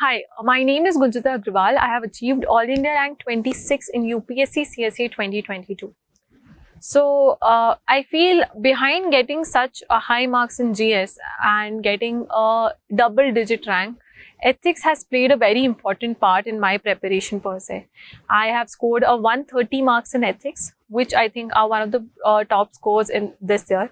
Hi, my name is Gunjita Agrawal. I have achieved All India rank 26 in UPSC CSA 2022. So, I feel behind getting such a high marks in GS and getting a double digit rank, ethics has played a very important part in my preparation per se. I have scored a 130 marks in ethics, which I think are one of the top scores in this year.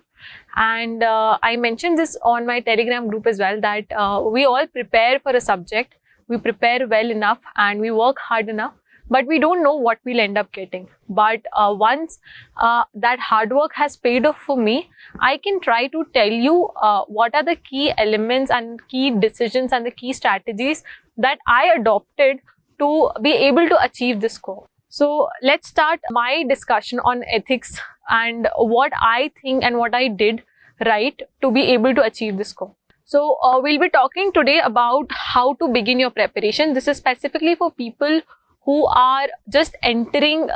And I mentioned this on my Telegram group as well, that we all prepare for a subject, we prepare well enough and we work hard enough, but we don't know what we'll end up getting. But once that hard work has paid off for me, I can try to tell you what are the key elements and key decisions and the key strategies that I adopted to be able to achieve this score. So let's start my discussion on ethics and what I think and what I did right to be able to achieve this score. So we'll be talking today about how to begin your preparation. This is specifically for people who are just entering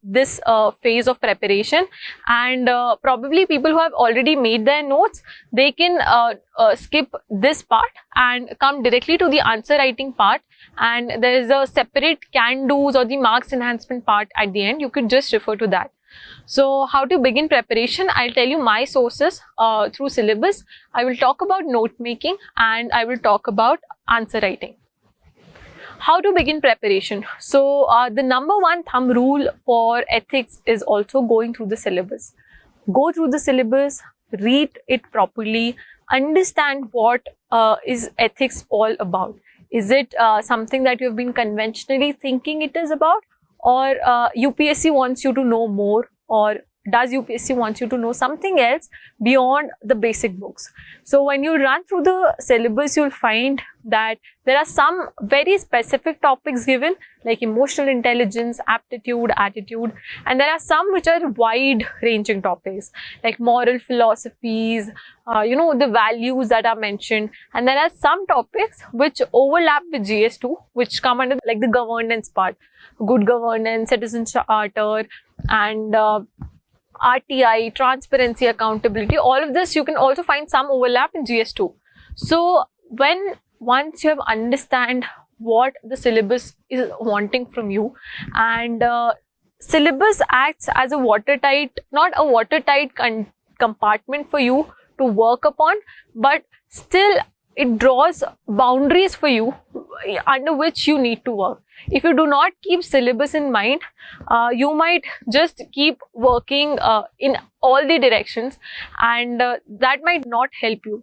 this phase of preparation, and probably people who have already made their notes, they can skip this part and come directly to the answer writing part, and there is a separate can do's or the marks enhancement part at the end. You could just refer to that. So how to begin preparation? I'll tell you my sources through syllabus. I will talk about note making and I will talk about answer writing. How to begin preparation? So the number one thumb rule for ethics is also going through the syllabus. Go through the syllabus, read it properly, understand what is ethics all about. Is it something that you have been conventionally thinking it is about, or UPSC wants you to know more, or does UPSC wants you to know something else beyond the basic books? So when you run through the syllabus, you'll find that there are some very specific topics given, like emotional intelligence, aptitude, attitude, and there are some which are wide ranging topics like moral philosophies, the values that are mentioned, and there are some topics which overlap with GS2, which come under like the governance part, good governance, citizen charter, and RTI, transparency, accountability. All of this you can also find some overlap in GS2. So once you have understand what the syllabus is wanting from you, and syllabus acts as a watertight, not a watertight compartment for you to work upon, but still it draws boundaries for you under which you need to work. If you do not keep syllabus in mind, you might just keep working in all the directions, and that might not help you.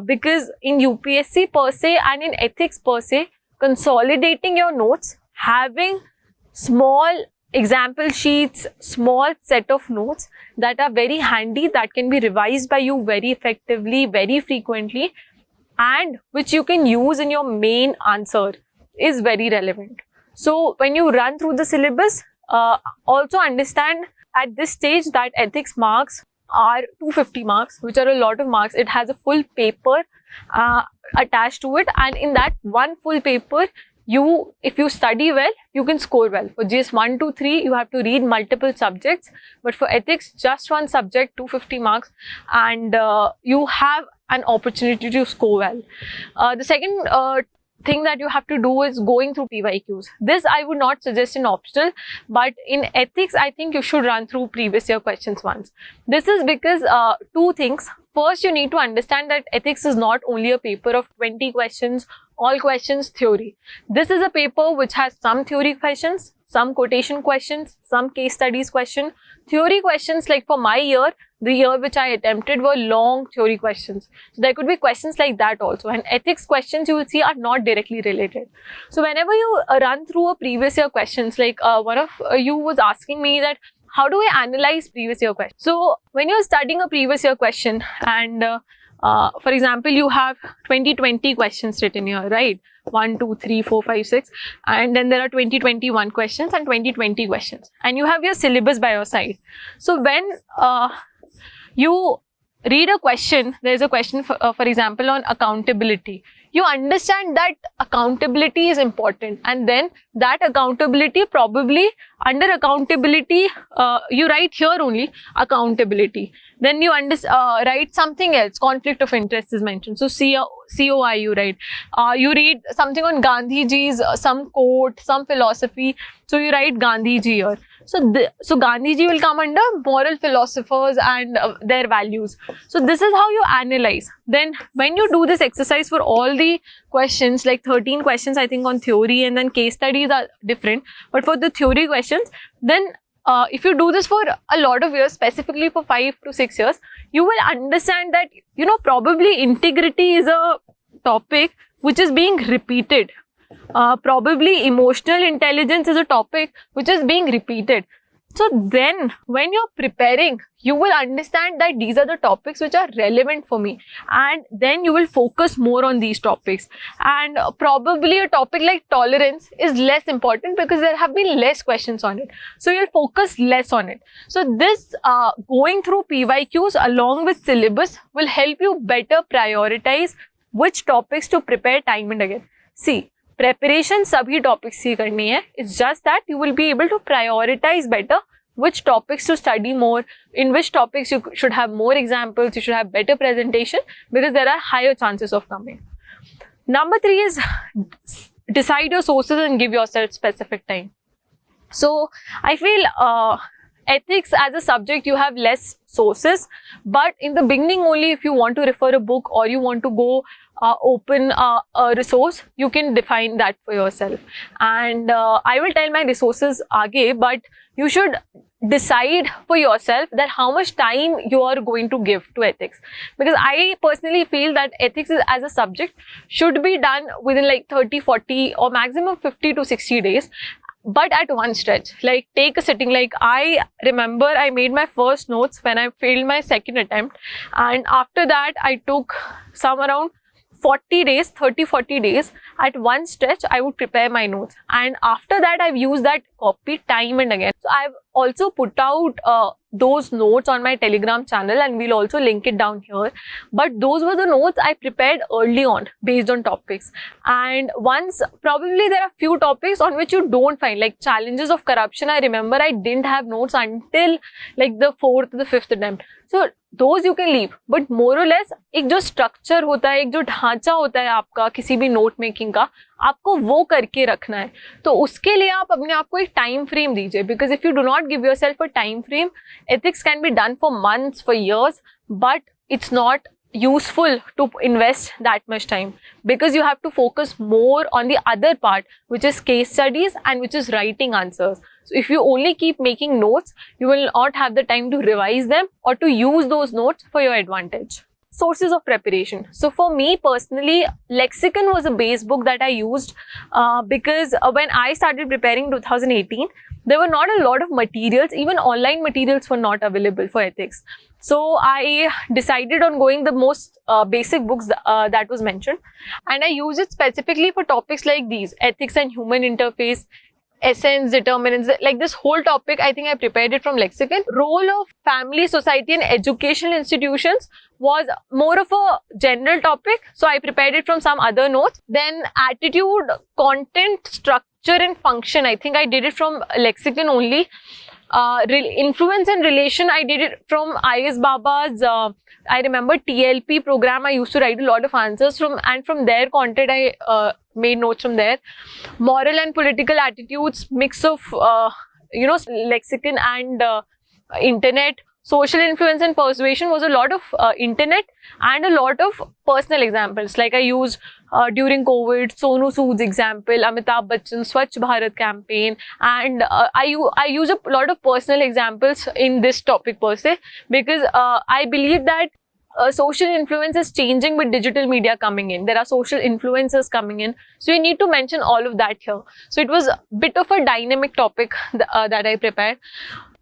Because in UPSC per se and in ethics per se, consolidating your notes, having small example sheets, small set of notes that are very handy, that can be revised by you very effectively, very frequently, and which you can use in your main answer, is very relevant. So when you run through the syllabus, also understand at this stage that ethics marks are 250 marks, which are a lot of marks. It has a full paper attached to it, and in that one full paper, if you study well, you can score well. For GS 1, 2, 3, you have to read multiple subjects, but for ethics, just one subject, 250 marks, and you have an opportunity to score well. The second thing that you have to do is going through PYQs. This I would not suggest in optional, but in ethics, I think you should run through previous year questions once. This is because two things. First, you need to understand that ethics is not only a paper of 20 questions, all questions theory. This is a paper which has some theory questions, some quotation questions, some case studies question. Theory questions, like for my year, the year which I attempted, were long theory questions. So there could be questions like that also. And ethics questions you will see are not directly related. So whenever you run through a previous year questions, like one of you was asking me that, how do I analyze previous year questions? So when you're studying a previous year question and for example, you have 2020 questions written here, right? 1, 2, 3, 4, 5, 6. And then there are 2021 questions and 2020 questions. And you have your syllabus by your side. So when you read a question, there's a question for example on accountability. You understand that accountability is important, and then that accountability, probably under accountability, you write here only accountability. Then you write something else, conflict of interest is mentioned. So COI you write. You read something on Gandhiji's, some quote, some philosophy. So you write Gandhiji here. So Gandhiji will come under moral philosophers and their values. So this is how you analyze. Then when you do this exercise for all the questions, like 13 questions I think on theory, and then case studies are different. But for the theory questions, then if you do this for a lot of years, specifically for 5 to 6 years, you will understand that, you know, probably integrity is a topic which is being repeated. Probably emotional intelligence is a topic which is being repeated. So then when you're preparing, you will understand that these are the topics which are relevant for me, and then you will focus more on these topics. And probably a topic like tolerance is less important because there have been less questions on it, so you'll focus less on it. So this going through PYQs along with syllabus will help you better prioritize which topics to prepare time and again. See, preparation sabhi topics ही करनी है. It's just that you will be able to prioritize better which topics to study more, in which topics you should have more examples, you should have better presentation, because there are higher chances of coming. Number 3 is decide your sources and give yourself specific time. So I feel ethics as a subject, you have less sources, but in the beginning only, if you want to refer a book or you want to go open a resource, you can define that for yourself. And I will tell my resources aage, but you should decide for yourself that how much time you are going to give to ethics, because I personally feel that ethics as a subject should be done within like 30, 40 or maximum 50 to 60 days. But at one stretch, like take a sitting. Like I remember I made my first notes when I failed my second attempt, and after that I took some around 40 days, 30-40 days at one stretch. I would prepare my notes, and after that I've used that copy time and again. So I've also put out those notes on my Telegram channel, and we'll also link it down here. But those were the notes I prepared early on based on topics. And once, probably there are few topics on which you don't find, like challenges of corruption. I remember I didn't have notes until like the 4th, the 5th attempt. So those you can leave, but more or less एक जो structure होता है, एक जो ढांचा होता है आपका किसी भी note making का, आपको वो करके रखना है. तो उसके लिए आप अपने आप को एक time frame दीजिए, because if you do not give yourself a time frame, ethics can be done for months, for years, but it's not useful to invest that much time, because you have to focus more on the other part, which is case studies and which is writing answers. So if you only keep making notes, you will not have the time to revise them or to use those notes for your advantage. Sources of preparation. So for me personally, Lexicon was a base book that I used because when I started preparing 2018, there were not a lot of materials, even online materials were not available for ethics. So I decided on going the most basic books that was mentioned, and I used it specifically for topics like these: ethics and human interface, essence, determinants. Like this whole topic, I think I prepared it from Lexicon. Role of family, society and educational institutions was more of a general topic, so I prepared it from some other notes. Then attitude, content, structure and function, I think I did it from Lexicon only. Influence and relation, I did it from IS Baba's, I remember TLP program. I used to write a lot of answers from, and from their content I made notes from there. Moral and political attitudes, mix of Lexicon and internet. Social influence and persuasion was a lot of internet and a lot of personal examples. Like I used during COVID, Sonu Sood's example, Amitabh Bachchan's Swachh Bharat campaign, and I use a lot of personal examples in this topic per se, because I believe that social influence is changing with digital media coming in. There are social influencers coming in, so you need to mention all of that here. So it was a bit of a dynamic topic that I prepared.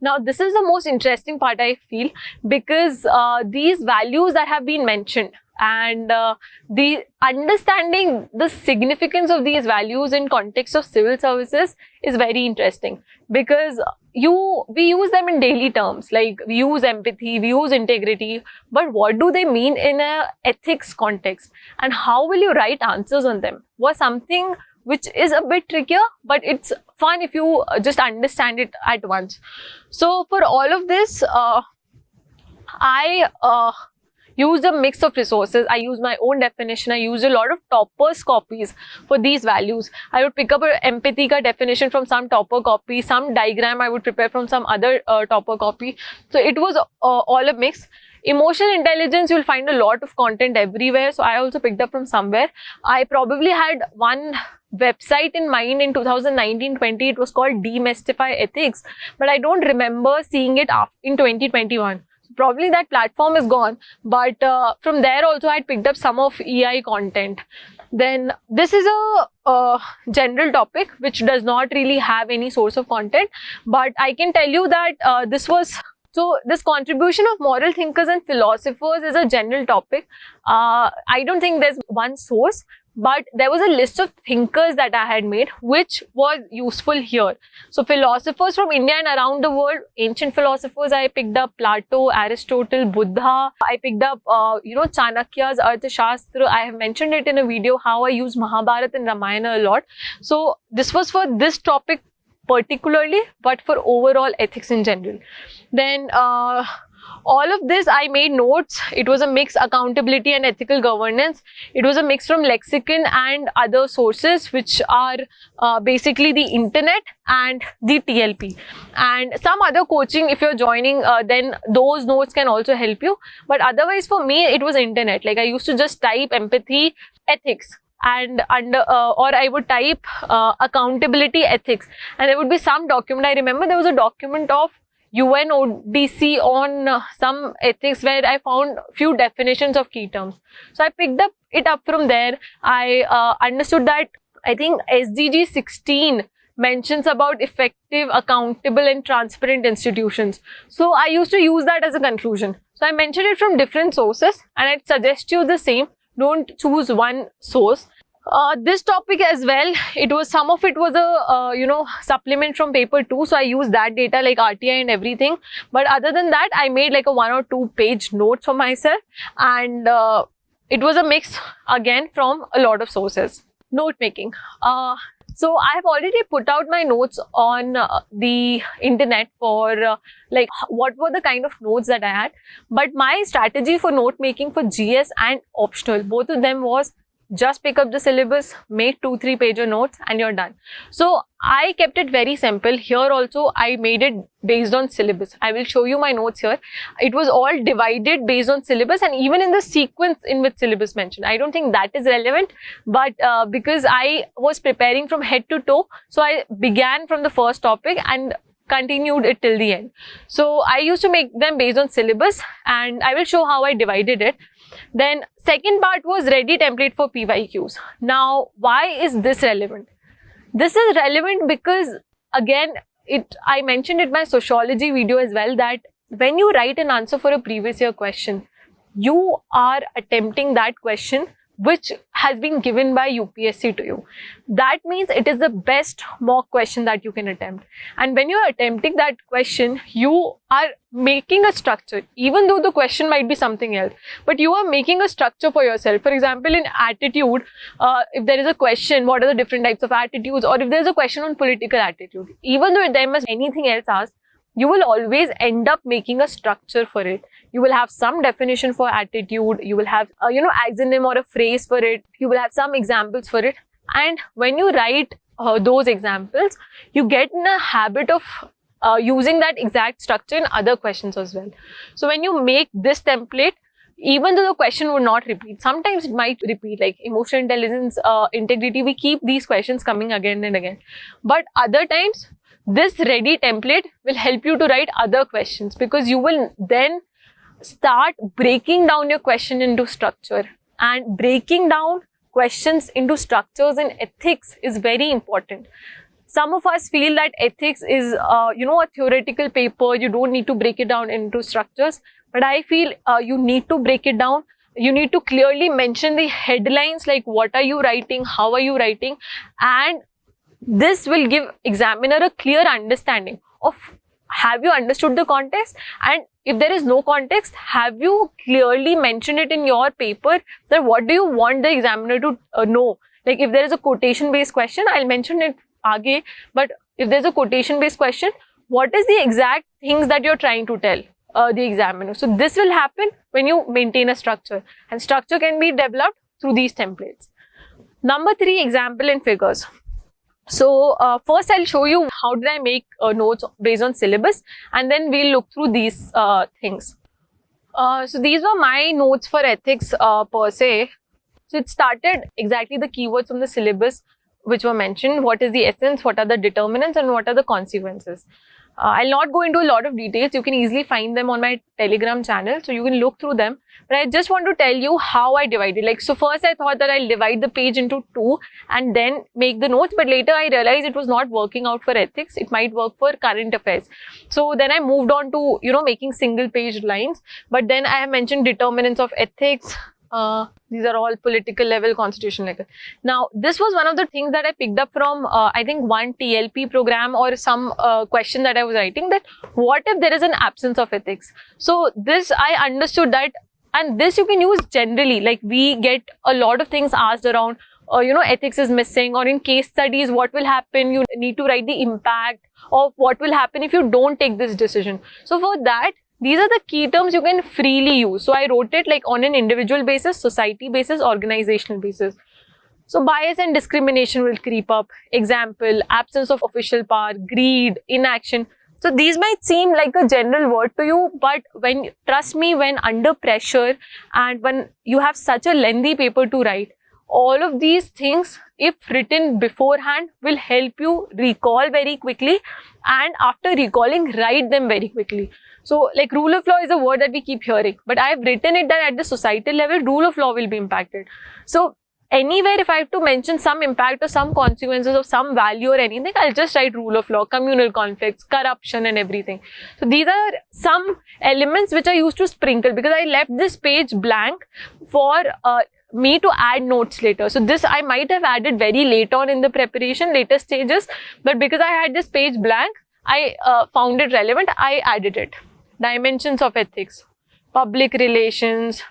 Now, this is the most interesting part, I feel, because these values that have been mentioned and the understanding the significance of these values in context of civil services is very interesting, because we use them in daily terms, like we use empathy, we use integrity, but what do they mean in a ethics context, and how will you write answers on them was something which is a bit trickier, but it's fun if you just understand it at once. So for all of this, I used a mix of resources. I used my own definition. I used a lot of toppers copies for these values. I would pick up an empathy ka definition from some topper copy, some diagram I would prepare from some other topper copy. So it was all a mix. Emotional intelligence, you'll find a lot of content everywhere. So I also picked up from somewhere. I probably had one website in mind in 2019-20. It was called Demystify Ethics, but I don't remember seeing it in 2021. Probably that platform is gone, but from there also I picked up some of EI content. Then this is a general topic which does not really have any source of content, but I can tell you that this contribution of moral thinkers and philosophers is a general topic. I don't think there's one source, but there was a list of thinkers that I had made which was useful here. So philosophers from India and around the world, ancient philosophers, I picked up Plato, Aristotle, Buddha. I picked up Chanakya's Arthashastra. I have mentioned it in a video how I use Mahabharata and Ramayana a lot. So this was for this topic particularly, but for overall ethics in general. Then all of this I made notes. It was a mix, accountability and ethical governance. It was a mix from lexicon and other sources which are basically the internet and the TLP. And some other coaching, if you're joining, then those notes can also help you. But otherwise for me, it was internet. Like I used to just type empathy, ethics, and or I would type accountability, ethics, and there would be some document. I remember there was a document of UNODC on some ethics where I found few definitions of key terms. So I picked it up from there. I understood that I think SDG 16 mentions about effective, accountable and transparent institutions. So I used to use that as a conclusion. So I mentioned it from different sources and I'd suggest you the same. Don't choose one source. This topic as well, some of it was a supplement from paper 2, so I used that data like RTI and everything, but other than that I made like a 1 or 2 page notes for myself, and it was a mix again from a lot of sources. Note making. So I have already put out my notes on the internet for like what were the kind of notes that I had, but my strategy for note making for GS and optional, both of them, was just pick up the syllabus, make 2-3 pager notes and you're done. So I kept it very simple. Here also I made it based on syllabus. I will show you my notes here. It was all divided based on syllabus and even in the sequence in which syllabus mentioned. I don't think that is relevant, but because I was preparing from head to toe, so I began from the first topic and continued it till the end. So I used to make them based on syllabus and I will show how I divided it. Then second part was ready template for PYQs. Now, why is this relevant? This is relevant because again, I mentioned it in my sociology video as well, that when you write an answer for a previous year question, you are attempting that question which has been given by UPSC to you. That means it is the best mock question that you can attempt. And when you are attempting that question, you are making a structure, even though the question might be something else, but you are making a structure for yourself. For example, in attitude, if there is a question, what are the different types of attitudes, or if there is a question on political attitude, even though there must be anything else asked, you will always end up making a structure for it. You will have some definition for attitude, you will have axonym or a phrase for it, you will have some examples for it, and when you write those examples, you get in a habit of using that exact structure in other questions as well. So when you make this template, even though the question would not repeat, sometimes it might repeat, like emotional intelligence, integrity, we keep these questions coming again and again, but other times this ready template will help you to write other questions, because you will then start breaking down your question into structure, and breaking down questions into structures in ethics is very important. Some of us feel that ethics is a theoretical paper, you don't need to break it down into structures, but I feel you need to break it down. You need to clearly mention the headlines, like what are you writing, how are you writing, and this will give examiner a clear understanding of have you understood the context? And if there is no context, have you clearly mentioned it in your paper that what do you want the examiner to know? Like if there is a quotation based question, I'll mention it aage, but if there's a quotation based question, what is the exact things that you're trying to tell the examiner? So this will happen when you maintain a structure, and structure can be developed through these templates. Number 3, example and figures. So first I'll show you how did I make notes based on syllabus, and then we'll look through these things. So these were my notes for ethics per se. So it started exactly the keywords from the syllabus which were mentioned. What is the essence, what are the determinants, and what are the consequences. I'll not go into a lot of details. You can easily find them on my Telegram channel, so you can look through them. But I just want to tell you how I divided. Like, so first I thought that I'll divide the page into 2 and then make the notes. But later I realized it was not working out for ethics. It might work for current affairs. So then I moved on to, making single page lines. But then I have mentioned determinants of ethics. These are all political level, constitutional level. Now, this was one of the things that I picked up from, I think, one TLP program or some question that I was writing, that what if there is an absence of ethics? So this, I understood that, and this you can use generally, like we get a lot of things asked around, ethics is missing, or in case studies, what will happen? You need to write the impact of what will happen if you don't take this decision. So for that, these are the key terms you can freely use. So I wrote it like on an individual basis, society basis, organizational basis. So bias and discrimination will creep up. Example, absence of official power, greed, inaction. So these might seem like a general word to you, but trust me, when under pressure and when you have such a lengthy paper to write, all of these things, if written beforehand, will help you recall very quickly, and after recalling, write them very quickly. So like rule of law is a word that we keep hearing, but I have written it that at the societal level, rule of law will be impacted. So anywhere if I have to mention some impact or some consequences of some value or anything, I'll just write rule of law, communal conflicts, corruption and everything. So these are some elements which I used to sprinkle, because I left this page blank for me to add notes later. So this I might have added very late on in the preparation, later stages, but because I had this page blank, I found it relevant, I added it. Dimensions of ethics, public relations.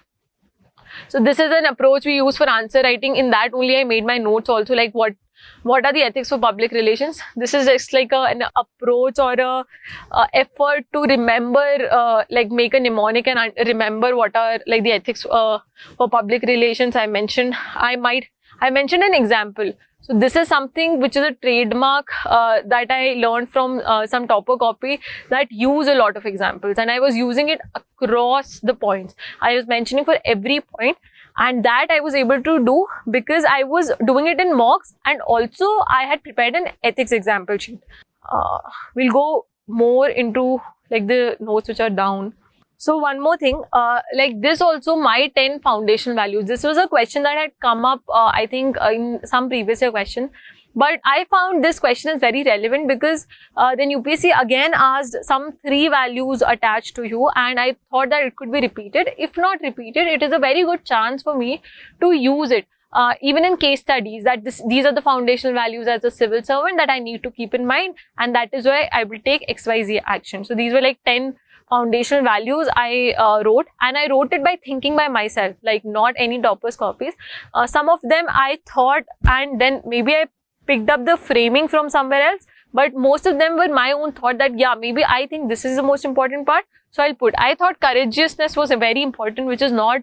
So this is an approach we use for answer writing. In that only I made my notes also, like what are the ethics for public relations. This is just like an approach or a effort to remember, like make a mnemonic and remember what are like the ethics for public relations. I mentioned an example. So this is something which is a trademark that I learned from some topper copy that use a lot of examples, and I was using it across the points. I was mentioning for every point, and that I was able to do because I was doing it in mocks, and also I had prepared an ethics example sheet. We'll go more into like the notes which are down. So one more thing, like this also, my 10 foundation values. This was a question that had come up, I think in some previous year question. But I found this question is very relevant because then UPSC again asked some 3 values attached to you, and I thought that it could be repeated. If not repeated, it is a very good chance for me to use it. Even in case studies, that these are the foundational values as a civil servant that I need to keep in mind, and that is why I will take XYZ action. So these were like 10 foundational values I wrote, and I wrote it by thinking by myself, like not any toppers copies. Some of them I thought, and then maybe I picked up the framing from somewhere else, but most of them were my own thought that, yeah, maybe I think this is the most important part, so I'll put. I thought courageousness was a very important, which is not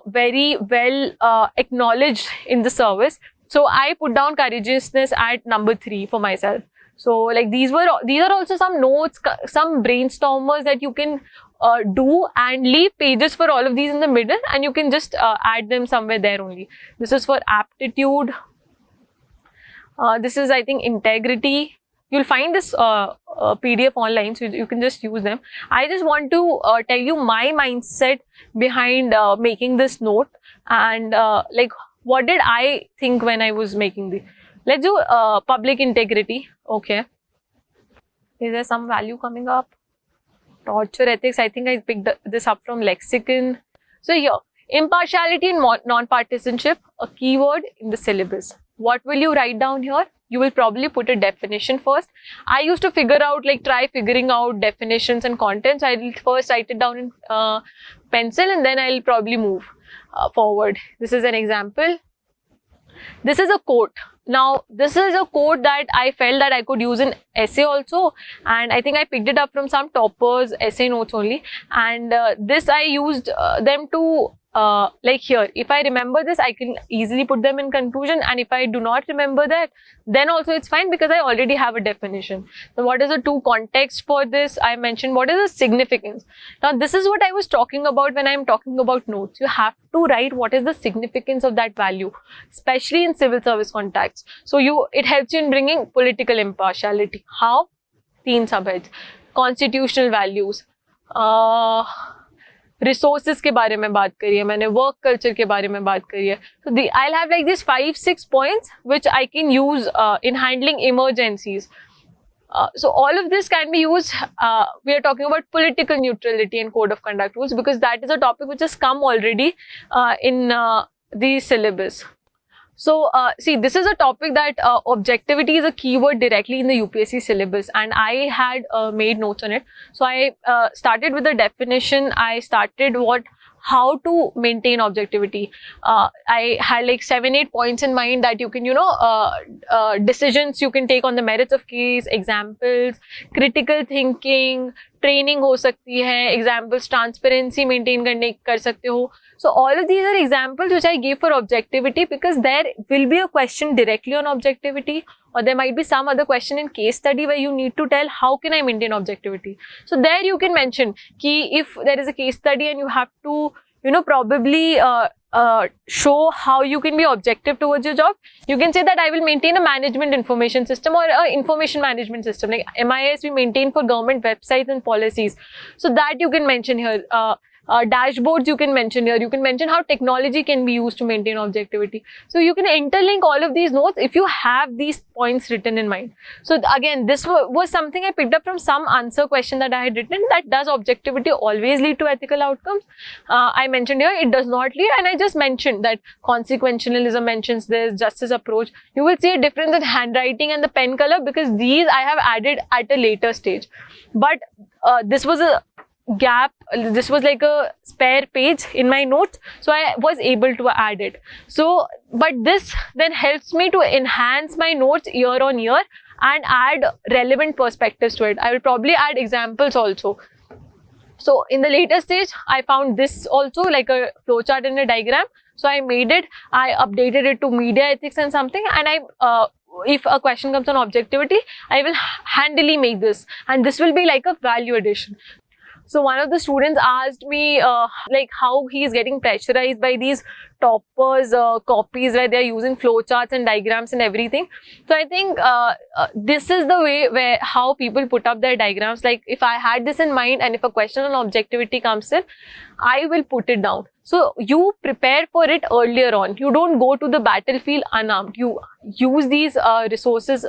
very well acknowledged in the service. So I put down courageousness at number 3 for myself. So like these are also some notes, some brainstormers that you can do, and leave pages for all of these in the middle, and you can just add them somewhere there only. This is for aptitude. This is, I think, integrity. You'll find this PDF online, so you can just use them. I just want to tell you my mindset behind making this note, and like what did I think when I was making the. Let's do public integrity. Okay. Is there some value coming up? Torture ethics. I think I picked this up from lexicon. So here, impartiality and non-partisanship, a keyword in the syllabus. What will you write down here? you will probably put a definition first. I used to try figuring out definitions and contents. I'll first write it down in pencil, and then I'll probably move forward. This is an example. This is a quote. Now, this is a quote that I felt that I could use in essay also, and I think I picked it up from some toppers' essay notes only. And this I used them to like here. If I remember this, I can easily put them in conclusion, and if I do not remember that, then also it's fine because I already have a definition. So what is the two context for this? I mentioned what is the significance. Now, this is what I was talking about when I'm talking about notes. You have to write what is the significance of that value, especially in civil service contexts. So it helps you in bringing political impartiality. How? 3 subheads. Constitutional values. Resources के बारे में बात करी है मैंने, work culture के बारे में बात करी है. So I'll have like these 5-6 points which I can use in handling emergencies. So all of this can be used. We are talking about political neutrality and code of conduct rules because that is a topic which has come already in the syllabus. So, see, this is a topic that objectivity is a keyword directly in the UPSC syllabus, and I had made notes on it. So, I started with the definition. I started how to maintain objectivity. I had like 7-8 points in mind that you can, decisions you can take on the merits of case, examples, critical thinking, training हो सकती है, examples, transparency maintain कर सकते हो. So all of these are examples which I gave for objectivity because there will be a question directly on objectivity, or there might be some other question in case study where you need to tell how can I maintain objectivity. So there you can mention ki if there is a case study and you have to, probably show how you can be objective towards your job, you can say that I will maintain a management information system or a information management system like MIS we maintain for government websites and policies. So that you can mention here. Dashboards you can mention here. You can mention how technology can be used to maintain objectivity. So you can interlink all of these notes if you have these points written in mind. So again, this was something I picked up from some answer question that I had written, that does objectivity always lead to ethical outcomes? I mentioned here it does not lead, and I just mentioned that consequentialism mentions this, justice approach. You will see a difference in handwriting and the pen color because these I have added at a later stage. But this was a gap, this was like a spare page in my notes, so I was able to add it. So, but this then helps me to enhance my notes year on year and add relevant perspectives to it. I will probably add examples also. So in the later stage, I found this also like a flowchart and a diagram. So I made it, I updated it to media ethics and something, and if a question comes on objectivity, I will handily make this, and this will be like a value addition. So one of the students asked me like how he is getting pressurized by these toppers copies where they are using flowcharts and diagrams and everything. So I think this is the way how people put up their diagrams. Like if I had this in mind and if a question on objectivity comes in, I will put it down. So you prepare for it earlier on. You don't go to the battlefield unarmed. You use these resources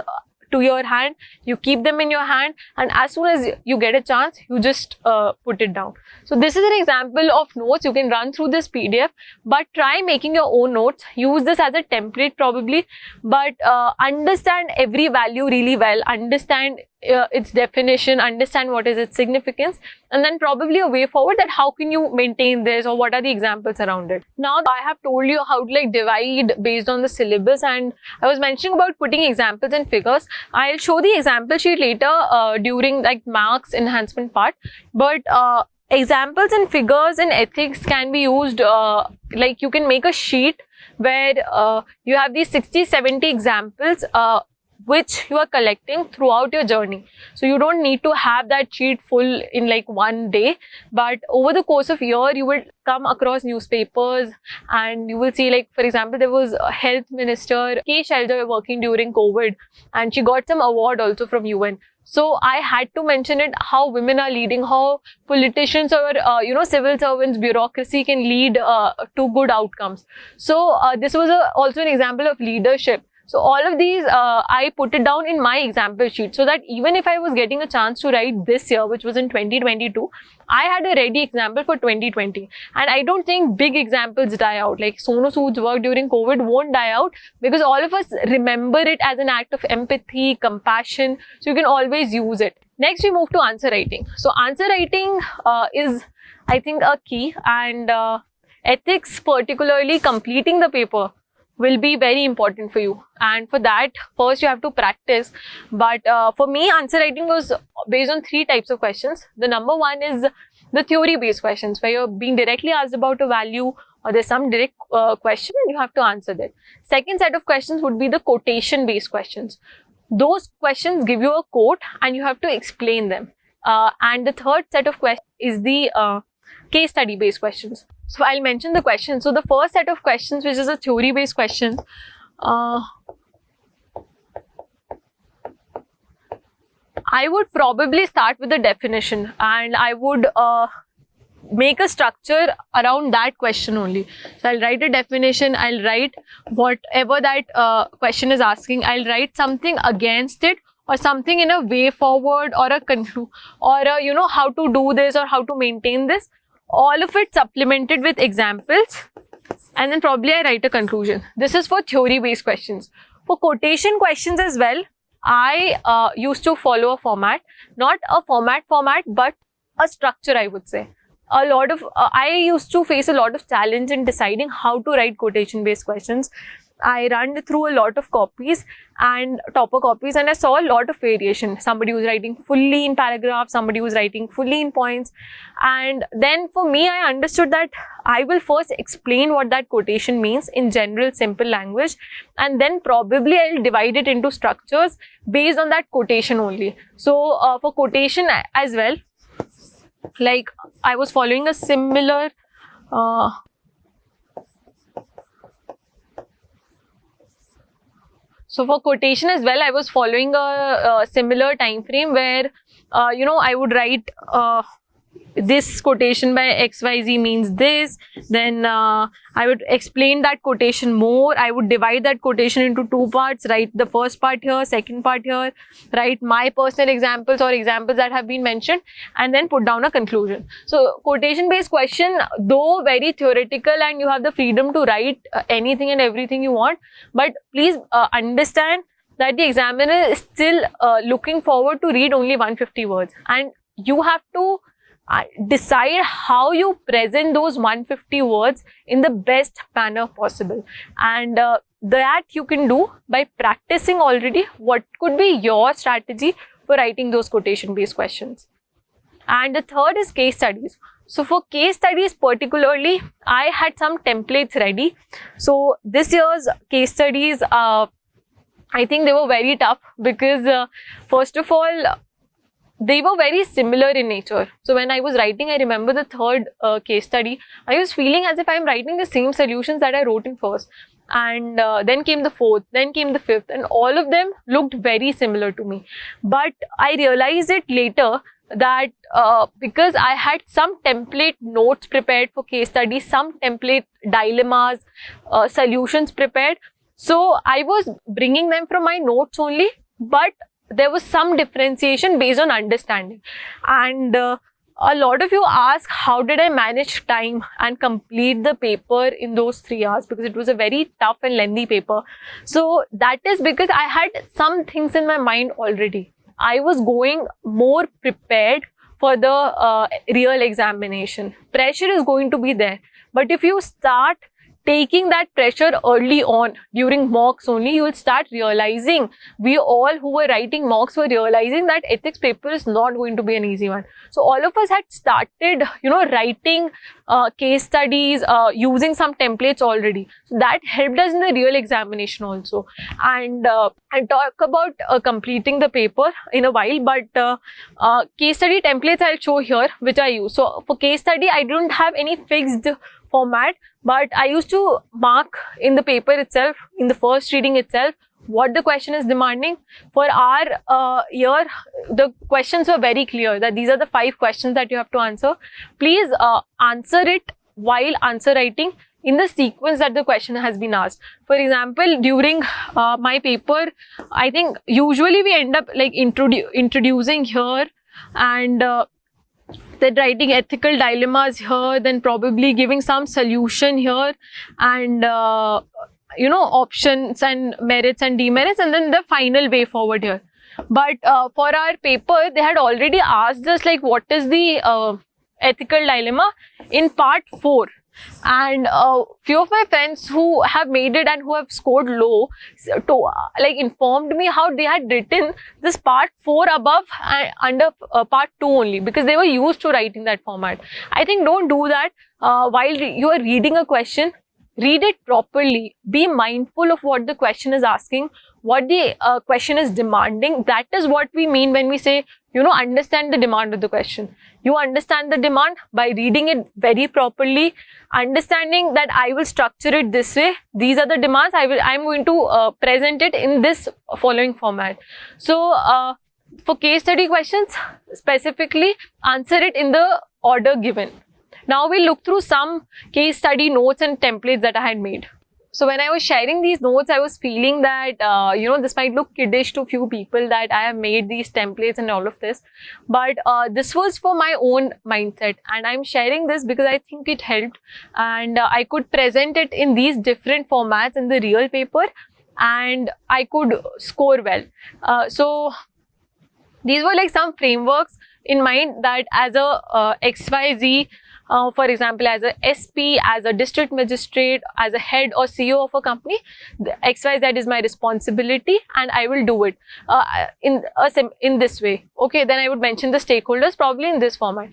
to your hand, you keep them in your hand, and as soon as you get a chance, you just put it down. So this is an example of notes. You can run through this PDF, but try making your own notes. Use this as a template probably, but understand every value really well, understand its definition, understand what is its significance, and then probably a way forward that how can you maintain this or what are the examples around it. Now I have told you how to like divide based on the syllabus, and I was mentioning about putting examples and figures. I'll show the example sheet later during like marks enhancement part, but examples and figures in ethics can be used like you can make a sheet where you have these 60-70 examples which you are collecting throughout your journey. So you don't need to have that sheet full in like one day, but over the course of year you will come across newspapers and you will see, like for example, there was a health minister K. Shelja working during COVID, and she got some award also from UN. So I had to mention it, how women are leading, how politicians or civil servants, bureaucracy can lead to good outcomes. So this was also an example of leadership. So all of these I put it down in my example sheet, so that even if I was getting a chance to write this year, which was in 2022, I had a ready example for 2020. And I don't think big examples die out. Like Sonu Sood's work during COVID won't die out, because all of us remember it as an act of empathy, compassion. So you can always use it. Next, we move to answer writing. So answer writing is, I think, a key, and ethics, particularly completing the paper, will be very important for you. And for that, first you have to practice. But for me, answer writing was based on 3 types of questions. The number one is the theory based questions, where you're being directly asked about a value, or there's some direct question and you have to answer that. Second set of questions would be the quotation based questions. Those questions give you a quote and you have to explain them. And the third set of questions is the case study based questions. So I'll mention the questions. So the first set of questions, which is a theory based question, I would probably start with the definition, and I would make a structure around that question only. So I'll write a definition, I'll write whatever that question is asking, I'll write something against it, or something in a way forward, or a how to do this or how to maintain this. All of it supplemented with examples, and then probably I write a conclusion. This is for theory based questions. For quotation questions as well, I used to follow a format, not a format, but a structure, I would say. I used to face a lot of challenge in deciding how to write quotation based questions. I ran through a lot of copies and topper copies, and I saw a lot of variation. Somebody was writing fully in paragraphs, somebody was writing fully in points. And then for me, I understood that I will first explain what that quotation means in general, simple language, and then probably I'll divide it into structures based on that quotation only. So for quotation as well, like I was following a similar So for quotation as well, I was following a similar time frame where, I would write this quotation by XYZ means this. Then I would explain that quotation more. I would divide that quotation into 2 parts, write the first part here, second part here, write my personal examples or examples that have been mentioned, and then put down a conclusion. So quotation based question, though very theoretical and you have the freedom to write anything and everything you want, but please understand that the examiner is still looking forward to read only 150 words, and you have to decide how you present those 150 words in the best manner possible. And that you can do by practicing already what could be your strategy for writing those quotation based questions. And the third is case studies. So for case studies particularly, I had some templates ready. So this year's case studies, I think they were very tough because first of all, they were very similar in nature. So when I was writing, I remember the third case study, I was feeling as if I'm writing the same solutions that I wrote in first. And then came the fourth, then came the fifth, and all of them looked very similar to me. But I realized it later that because I had some template notes prepared for case studies, some template dilemmas, solutions prepared. So I was bringing them from my notes only, but there was some differentiation based on understanding. And a lot of you ask, how did I manage time and complete the paper in those 3 hours? Because it was a very tough and lengthy paper. So that is because I had some things in my mind already. I was going more prepared for the real examination. Pressure is going to be there. But if you start taking that pressure early on during mocks only, you will start realizing, we all who were writing mocks were realizing that ethics paper is not going to be an easy one. So all of us had started, writing case studies, using some templates already. So that helped us in the real examination also. And I'll talk about completing the paper in a while, but case study templates I'll show here, which I use. So for case study, I don't have any fixed format, but I used to mark in the paper itself, in the first reading itself, what the question is demanding. For our year, the questions were very clear that these are the 5 questions that you have to answer. Please answer it while answer writing. in the sequence that the question has been asked. For example, during my paper, I think usually we end up like introducing here, and then writing ethical dilemmas here, then probably giving some solution here, and options and merits and demerits, and then the final way forward here. But for our paper, they had already asked us like what is the ethical dilemma in part 4. And few of my friends who have made it and who have scored low informed me how they had written this part 4 above and under part 2 only, because they were used to writing that format. I think don't do that. While you are reading a question, read it properly. Be mindful of what the question is asking, what the question is demanding. That is what we mean when we say, understand the demand of the question. You understand the demand by reading it very properly, understanding that I will structure it this way. These are the demands. I'm going to present it in this following format. So for case study questions, specifically answer it in the order given. Now we'll look through some case study notes and templates that I had made. So when I was sharing these notes, I was feeling that, this might look kiddish to few people that I have made these templates and all of this. But this was for my own mindset. And I'm sharing this because I think it helped. And I could present it in these different formats in the real paper. And I could score well. So these were like some frameworks in mind that as a XYZ, for example, as a SP, as a district magistrate, as a head or CEO of a company, the XYZ is my responsibility and I will do it in this way. Okay, then I would mention the stakeholders probably in this format.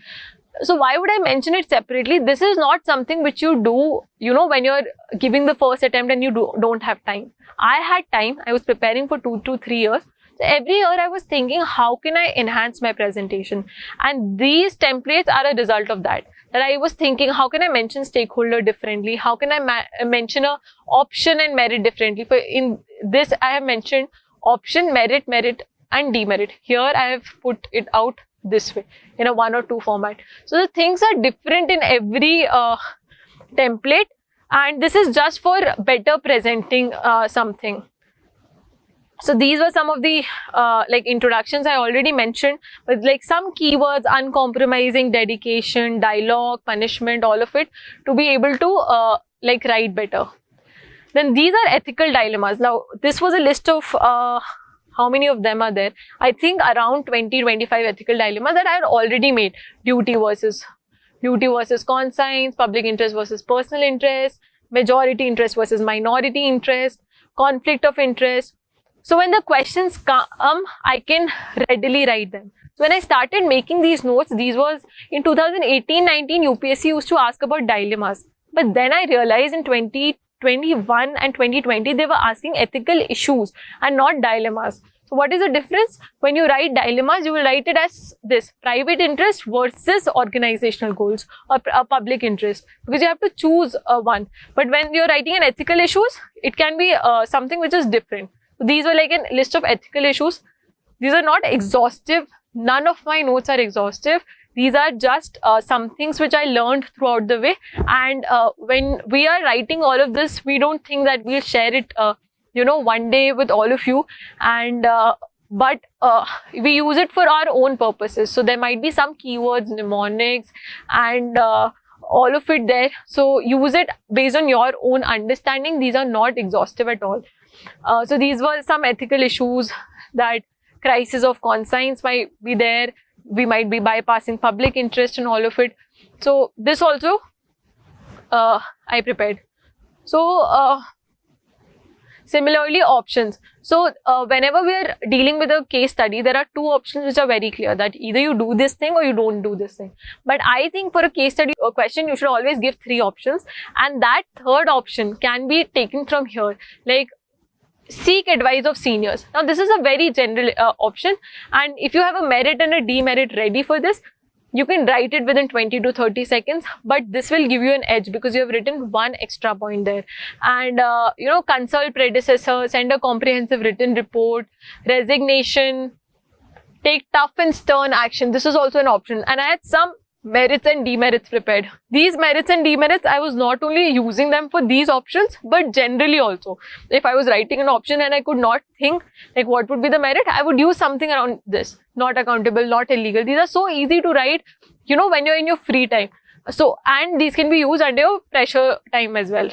So why would I mention it separately? This is not something which you do, when you're giving the first attempt and you don't have time. I had time. I was preparing for 2 to 3 years. So every year I was thinking, how can I enhance my presentation? And these templates are a result of that. That I was thinking, how can I mention stakeholder differently? How can I mention a option and merit differently? For in this, I have mentioned option, merit, and demerit. Here I have put it out this way in a 1 or 2 format. So the things are different in every template, and this is just for better presenting something. So these were some of the introductions I already mentioned, but like some keywords: uncompromising, dedication, dialogue, punishment, all of it, to be able to write better. Then these are ethical dilemmas. Now this was a list of how many of them are there? I think around 20-25 ethical dilemmas that I had already made. Duty versus conscience, public interest versus personal interest, majority interest versus minority interest, conflict of interest. So when the questions come, I can readily write them. So when I started making these notes, these was in 2018-19, UPSC used to ask about dilemmas. But then I realized in 2021 and 2020, they were asking ethical issues and not dilemmas. So what is the difference? When you write dilemmas, you will write it as this: private interest versus organizational goals, or public interest, because you have to choose one. But when you're writing an ethical issues, it can be something which is different. These were like a list of ethical issues. These are not exhaustive. None of my notes are exhaustive. These are just some things which I learned throughout the way. And when we are writing all of this, we don't think that we'll share it, one day with all of you. And but we use it for our own purposes. So there might be some keywords, mnemonics, and all of it there. So use it based on your own understanding. These are not exhaustive at all. So these were some ethical issues, that crisis of conscience might be there. We might be bypassing public interest and all of it. So this also I prepared. So similarly, options. So whenever we are dealing with a case study, there are 2 options which are very clear, that either you do this thing or you don't do this thing. But I think for a case study question, you should always give 3 options. And that third option can be taken from here, like seek advice of seniors. Now this is a very general option, and if you have a merit and a demerit ready for this, you can write it within 20 to 30 seconds, but this will give you an edge because you have written 1 extra point there. And consult predecessor, send a comprehensive written report, resignation, take tough and stern action. This is also an option. And I had some merits and demerits prepared. These merits and demerits, I was not only using them for these options, but generally also. If I was writing an option and I could not think like what would be the merit, I would use something around this. Not accountable, not illegal. These are so easy to write, you know, when you're in your free time. So, and these can be used under your pressure time as well.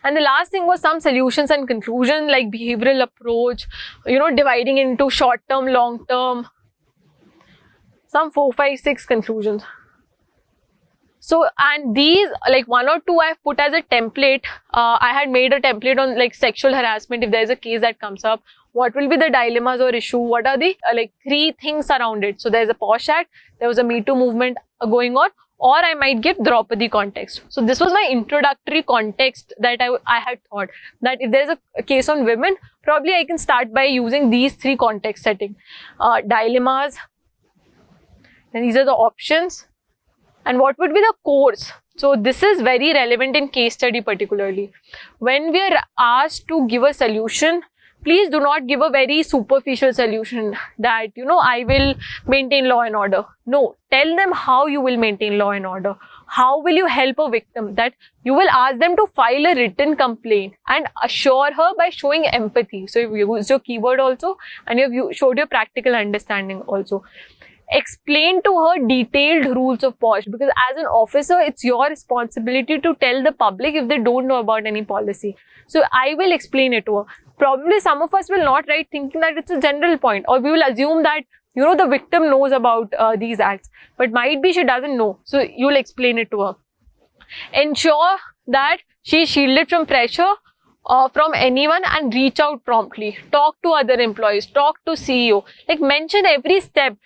And the last thing was some solutions and conclusion, like behavioral approach, you know, dividing into short term, long term, some 4, 5, 6 conclusions. So, and these like 1 or 2 I've put as a template. I had made a template on like sexual harassment if there's a case that comes up. What will be the dilemmas or issue? What are the like 3 things around it? So there's a POSH Act, there was a Me Too movement going on, or I might give Draupadi context. So this was my introductory context that I had thought that if there's a case on women, probably I can start by using these 3 context setting. Dilemmas, and these are the options, and what would be the course. So this is very relevant in case study particularly. When we are asked to give a solution, please do not give a very superficial solution that, you know, I will maintain law and order. No, tell them how you will maintain law and order. How will you help a victim? That you will ask them to file a written complaint and assure her by showing empathy. So you've used your keyword also and you've showed your practical understanding also. Explain to her detailed rules of POSH, because as an officer, it's your responsibility to tell the public if they don't know about any policy. So I will explain it to her. Probably some of us will not write thinking that it's a general point, or we will assume that, you know, the victim knows about these acts, but might be she doesn't know. So you will explain it to her. Ensure that she is shielded from pressure from anyone and reach out promptly. Talk to other employees, talk to CEO, like mention every step.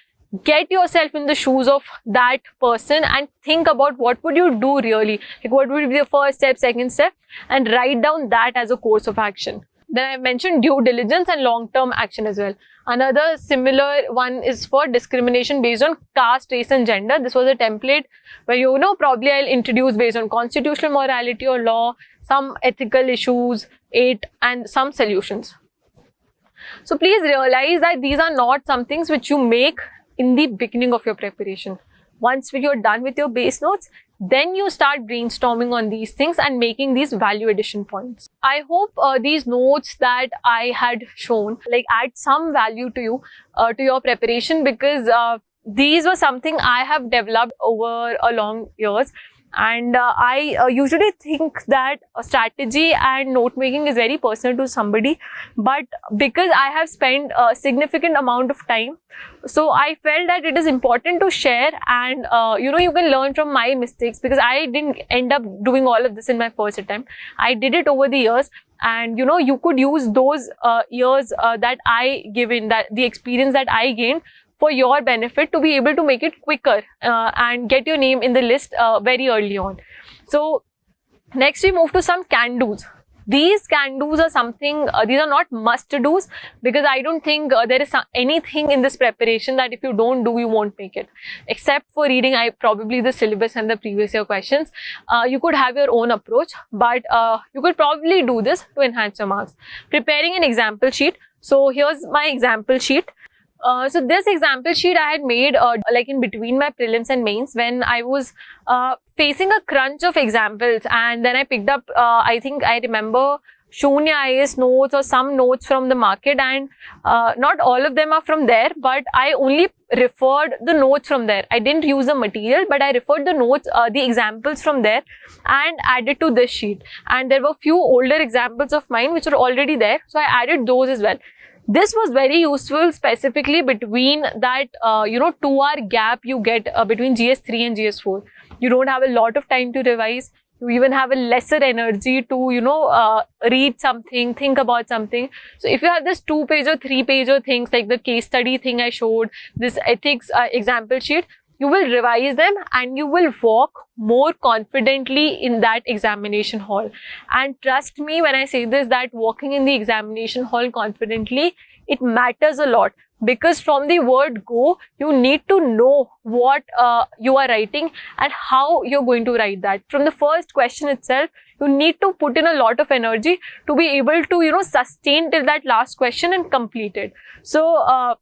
Get yourself in the shoes of that person and think about what would you do really, like what would be the first step, second step, and write down that as a course of action. Then I mentioned due diligence and long-term action as well. Another similar one is for discrimination based on caste, race and gender. This was a template where, you know, probably I'll introduce based on constitutional morality or law, some ethical issues, 8, and some solutions. So please realize that these are not some things which you make in the beginning of your preparation. Once you're done with your base notes, then you start brainstorming on these things and making these value addition points. I hope these notes that I had shown like add some value to you, to your preparation, because these were something I have developed over a long years. And I usually think that strategy and note making is very personal to somebody, but because I have spent a significant amount of time, so I felt that it is important to share, and you know, you can learn from my mistakes, because I didn't end up doing all of this in my first attempt. I did it over the years, and you know, you could use those years that I given, that the experience that I gained, for your benefit, to be able to make it quicker and get your name in the list very early on. So next we move to some can-dos. These can-dos are something, these are not must-dos, because I don't think there is anything in this preparation that if you don't do, you won't make it. Except for reading probably the syllabus and the previous year questions. You could have your own approach, but you could probably do this to enhance your marks. Preparing an example sheet. So here's my example sheet. So this example sheet I had made like in between my prelims and mains, when I was facing a crunch of examples, and then I picked up, I think I remember Shunya IAS notes or some notes from the market, and not all of them are from there, but I only referred the notes from there. I didn't use the material, but I referred the notes, the examples from there, and added to this sheet. And there were few older examples of mine which were already there, so I added those as well. This was very useful specifically between that, you know, 2-hour gap you get between GS3 and GS4. You don't have a lot of time to revise. You even have a lesser energy to, you know, read something, think about something. So if you have this 2-page or 3-page things like the case study thing I showed, this ethics example sheet, you will revise them and you will walk more confidently in that examination hall. And trust me when I say this, that walking in the examination hall confidently, it matters a lot, because from the word go, you need to know what you are writing and how you're going to write that. From the first question itself, you need to put in a lot of energy to be able to, you know, sustain till that last question and complete it. So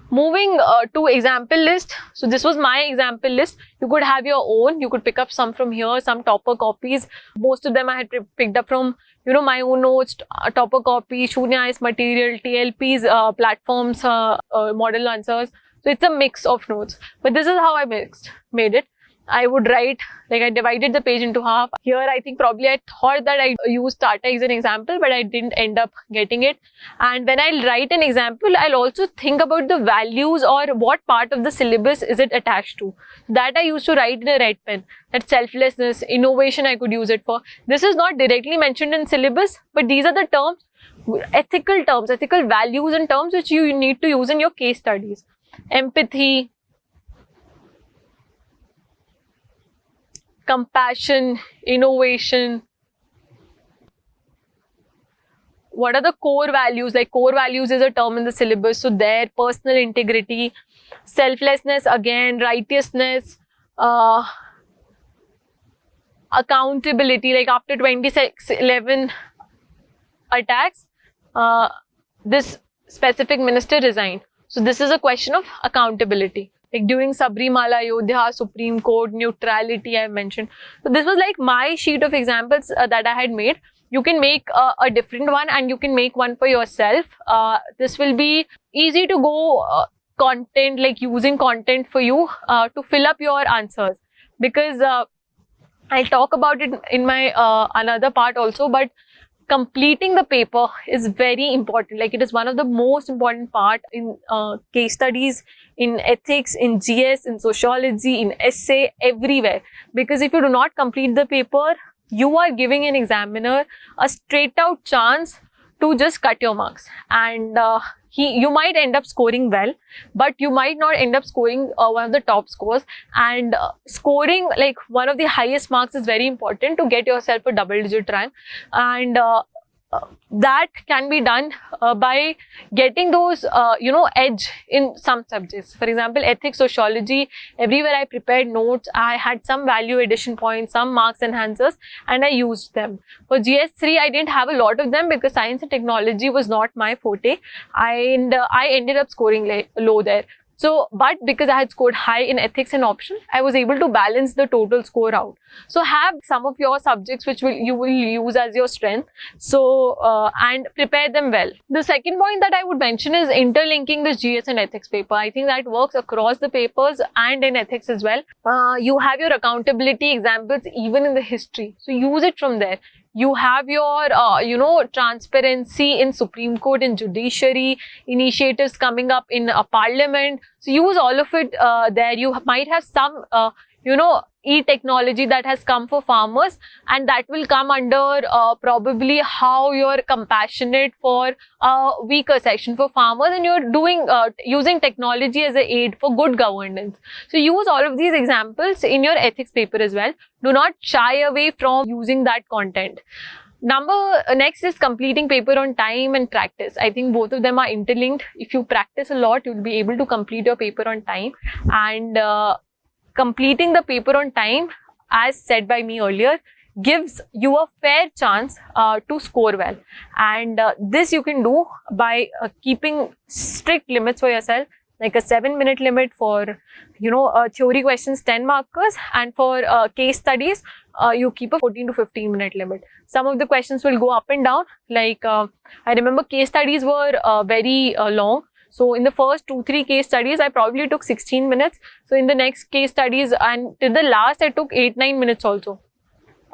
Moving to example list. So this was my example list. You could have your own. You could pick up some from here, some topper copies. Most of them I had picked up from, my own notes, topper copy, Shunya Ice material, TLP's platforms, model answers. So it's a mix of notes. But this is how I made it. I would write, like I divided the page into half. Here, I think probably I thought that I used Tata as an example, but I didn't end up getting it. And when I write an example, I'll also think about the values or what part of the syllabus is it attached to. That I used to write in a red pen. That selflessness, innovation I could use it for. This is not directly mentioned in syllabus, but these are the terms, ethical values and terms which you need to use in your case studies. Empathy, compassion, innovation. What are the core values? Like core values is a term in the syllabus. So there, personal integrity, selflessness, again, righteousness, accountability. Like after 26/11 attacks, this specific minister resigned. So this is a question of accountability. Like during Sabrimala, Ayodhya, Supreme Court, neutrality I mentioned. So this was like my sheet of examples that I had made. You can make a different one and you can make one for yourself. This will be easy to go content, like using content for you to fill up your answers. Because I'll talk about it in my another part also, but completing the paper is very important. Like it is one of the most important part in case studies, in ethics, in GS, in sociology, in essay, everywhere. Because if you do not complete the paper, you are giving an examiner a straight out chance to just cut your marks. And you might end up scoring well, but you might not end up scoring one of the top scores. And scoring like one of the highest marks is very important to get yourself a double-digit rank. And that can be done by getting those, edge in some subjects. For example, ethics, sociology, everywhere I prepared notes, I had some value addition points, some marks enhancers, and I used them. For GS3, I didn't have a lot of them because science and technology was not my forte. And I ended up scoring low there. So, but because I had scored high in ethics and option, I was able to balance the total score out. So, have some of your subjects which you will use as your strength. So, and prepare them well. The second point that I would mention is interlinking the GS and ethics paper. I think that works across the papers and in ethics as well. You have your accountability examples even in the history. So, use it from there. You have your, transparency in Supreme Court, in judiciary, initiatives coming up in parliament. So use all of it there. You might have some, e-technology that has come for farmers, and that will come under probably how you're compassionate for weaker section for farmers, and you're doing using technology as an aid for good governance. So use all of these examples in your ethics paper as well. Do not shy away from using that content. Next is completing paper on time and practice. I think both of them are interlinked. If you practice a lot, you'll be able to complete your paper on time. And completing the paper on time, as said by me earlier, gives you a fair chance to score well. And this you can do by keeping strict limits for yourself, like a 7-minute limit for, theory questions, 10 markers, and for case studies, you keep a 14 to 15-minute limit. Some of the questions will go up and down. Like I remember case studies were very long. So in the first 2-3 case studies, I probably took 16 minutes. So in the next case studies and till the last, I took 8-9 minutes also.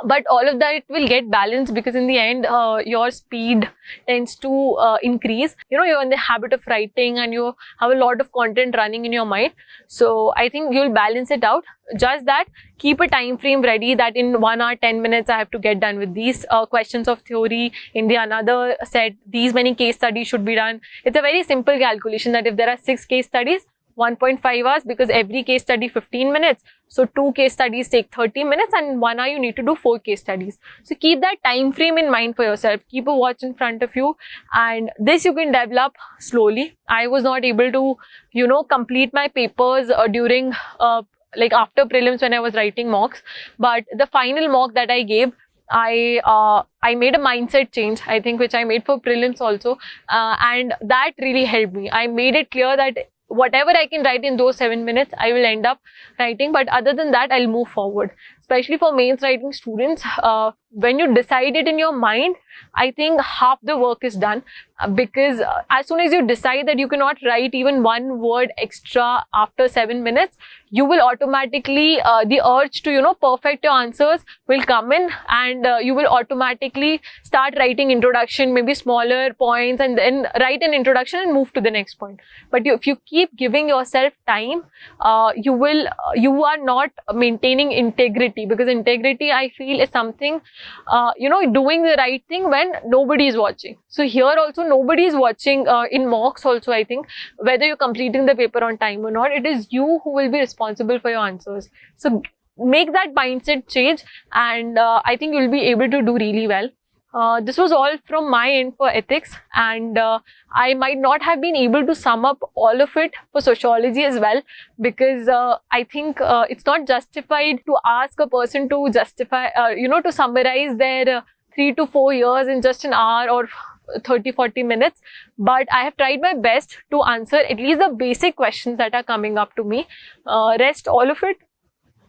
But all of that will get balanced because in the end, your speed tends to increase. You're in the habit of writing and you have a lot of content running in your mind. So I think you'll balance it out. Just that, keep a time frame ready that in 1 hour, 10 minutes, I have to get done with these questions of theory. In the another set, these many case studies should be done. It's a very simple calculation that if there are 6 case studies, 1.5 hours, because every case study 15 minutes. So 2 case studies take 30 minutes and 1 hour you need to do 4 case studies. So keep that time frame in mind for yourself. Keep a watch in front of you, and this you can develop slowly. I was not able to, complete my papers during like after prelims when I was writing mocks, but the final mock that I gave, I made a mindset change, I think, which I made for prelims also, and that really helped me. I made it clear that whatever I can write in those 7 minutes, I will end up writing. But other than that, I'll move forward. Especially for mains writing students, when you decide it in your mind, I think half the work is done. Because as soon as you decide that you cannot write even one word extra after 7 minutes, you will automatically, the urge to, perfect your answers will come in, and you will automatically start writing introduction, maybe smaller points, and then write an introduction and move to the next point. But if you keep giving yourself time, you are not maintaining integrity, because integrity, I feel, is something, doing the right thing when nobody is watching. So here also nobody is watching. In mocks also, I think, whether you're completing the paper on time or not, it is you who will be responsible for your answers. So make that mindset change, and I think you'll be able to do really well. This was all from my end for ethics, and I might not have been able to sum up all of it for sociology as well, because I think it's not justified to ask a person to justify, to summarize their 3 to 4 years in just an hour or 30-40 minutes. But I have tried my best to answer at least the basic questions that are coming up to me. Rest, all of it,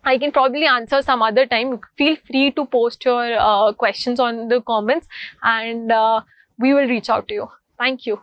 I can probably answer some other time. Feel free to post your questions on the comments, and we will reach out to you. Thank you.